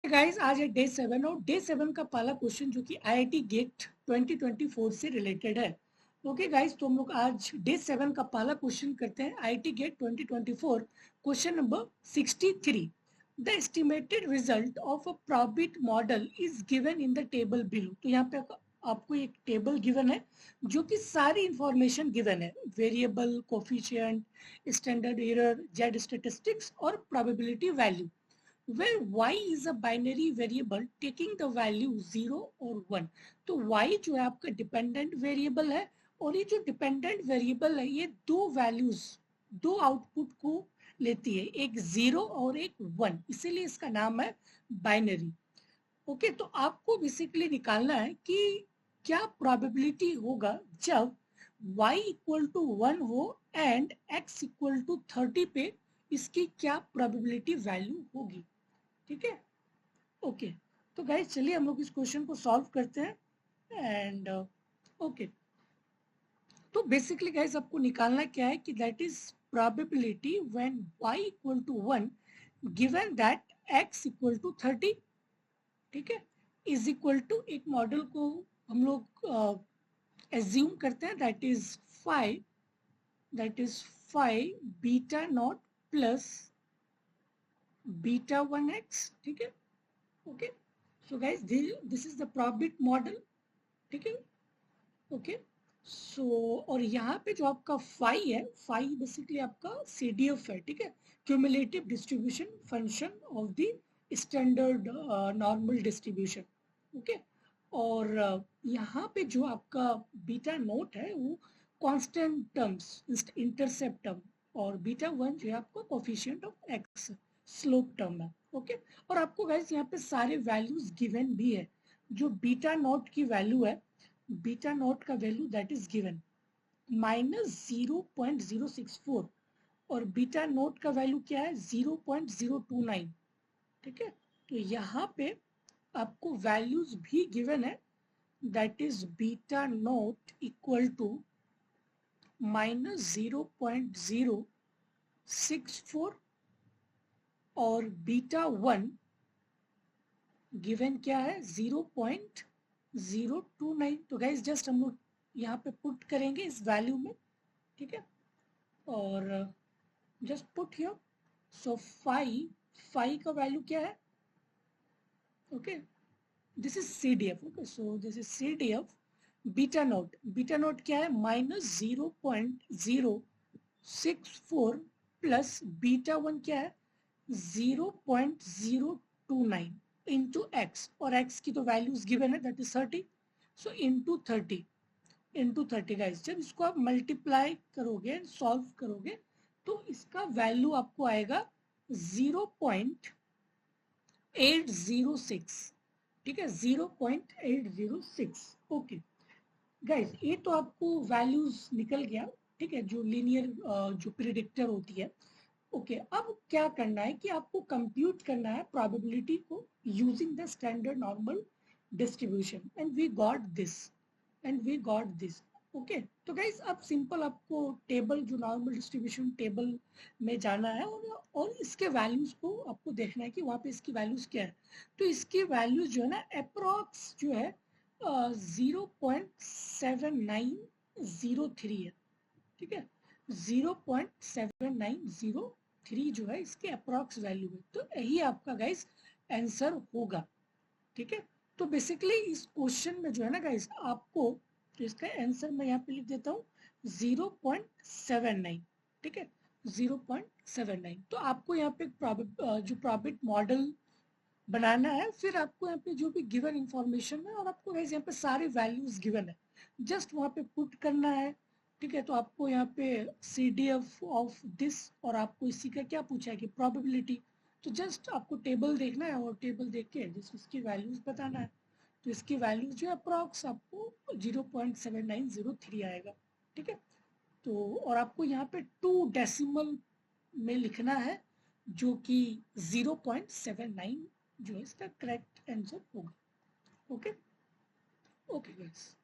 Guys आज है day 7 और डे 7 का पहला क्वेश्चन जो कि आईआईटी गेट 2024 से रिलेटेड है। ओके गाइस, तो हम लोग आज डे 7 का पहला क्वेश्चन करते हैं। IIT GATE 2024 question number 63। The estimated result of a profit model is given in the table below. तो यहाँ पे आपको एक टेबल गिवन है जो कि सारी इंफॉर्मेशन गिवन है, variable, coefficient, standard error, Z statistics और probability value, where y is a binary variable taking the value 0 और 1। तो y जो है आपका डिपेंडेंट वेरिएबल है और ये जो डिपेंडेंट वेरिएबल है ये दो वैल्यूज, दो आउटपुट को लेती है, एक 0 और एक 1, इसीलिए इसका नाम है बाइनरी। ओके, तो आपको बेसिकली निकालना है कि क्या प्रोबेबिलिटी होगा जब y इक्वल टू 1 हो एंड x इक्वल टू 30 पे इसकी क्या प्रोबेबिलिटी वैल्यू होगी। ठीक है, ओके। तो गाइस चलिए हम लोग इस क्वेश्चन को सॉल्व करते हैं एंड ओके। तो बेसिकली गाइस आपको निकालना क्या है कि that is probability when y equal to 1 given that x equal to 30। ठीक है, इज इक्वल टू एक मॉडल को हम लोग एज्यूम करते हैं that is 5 beta naught plus beta 1x। ठीक है, okay. So guys this is the profit model. ठीक है, ओके। सो और यहाँ पे जो आपका फाई है, फाई बेसिकली आपका CDF है। ठीक है, cumulative distribution function of the standard normal distribution. Okay, और यहाँ पे जो आपका बीटा नोट है वो कांस्टेंट टर्म्स, इंटरसेप्ट टर्म, और बीटा 1 जो है आपका coefficient of x, slope term है। ओके, और आपको गाइस यहाँ पे सारे वैल्यूज गिवन भी है। जो बीटा नोट की वैल्यू है, बीटा नोट का वैल्यू दैट इज गिवन -0.064 और बीटा नोट का वैल्यू क्या है 0.029। ठीक है, तो यहाँ पे आपको वैल्यूज भी गिवन है that is beta naught equal to -0.064 और बीटा 1 गिवन क्या है 0.029। तो गाइज जस्ट हम लोग यहाँ पे पुट करेंगे इस वैल्यू में। ठीक है, और just put here. So phi का वैल्यू क्या है, okay, this is CDF। Okay, so this is CDF beta naught. Beta naught क्या है -0.064 प्लस बीटा 1 क्या है 0.029 इंटू एक्स, और एक्स की तो वैल्यूज गिवन है that is 30। So into 30 guys, जब इसको आप मल्टीप्लाई करोगे, सॉल्व करोगे, तो इसका वैल्यू आपको आएगा 0.806। ठीक है, 0.806। ओके गाइस, ये तो आपको वैल्यूज निकल गया। ठीक है, जो लीनियर जो प्रिडिक्टर होती है। ओके, अब क्या करना है कि आपको कंप्यूट करना है प्रोबेबिलिटी को using the standard normal distribution and we got this. Okay, तो गाइस अब सिंपल आपको टेबल, जो नॉर्मल डिस्ट्रीब्यूशन टेबल में जाना है और इसके वैल्यूज को आपको देखना है कि वहाँ पे इसकी वैल्यूज क्या है। तो इसकी वैल्यूज जो है ना अप्रोक्स जो है 0.7903 है। ठीक है, 0.7903 जो है इसके अप्रोक्स वैल्यू है। तो यही आपका गाइस आंसर होगा। ठीक है, तो बेसिकली इस क्वेश्चन में जो है ना गाइस आपको, तो इसका आंसर मैं यहाँ पे लिख देता हूँ 0.79। ठीक है, 0.79। तो आपको यहाँ पे जो प्रॉफिट मॉडल बनाना है, फिर आपको यहाँ पे जो भी गिवन इंफॉर्मेशन है और आपको गाइस यहाँ पे सारे वैल्यूज गिवन है, जस्ट वहाँ पे पुट करना है। ठीक है, तो आपको यहाँ पे CDF ऑफ दिस, और आपको इसी का क्या पूछा है कि प्रोबेबिलिटी। तो जस्ट आपको टेबल देखना है और टेबल देख के जिस इसकी वैल्यूज बताना है। तो इसकी वैल्यूज जो है अप्रॉक्स आपको 0.7903 आएगा। ठीक है, तो और आपको यहाँ पे 2 डेसिमल में लिखना है, जो कि 0.79 जो है इसका करेक्ट आंसर होगा। Okay, okay guys.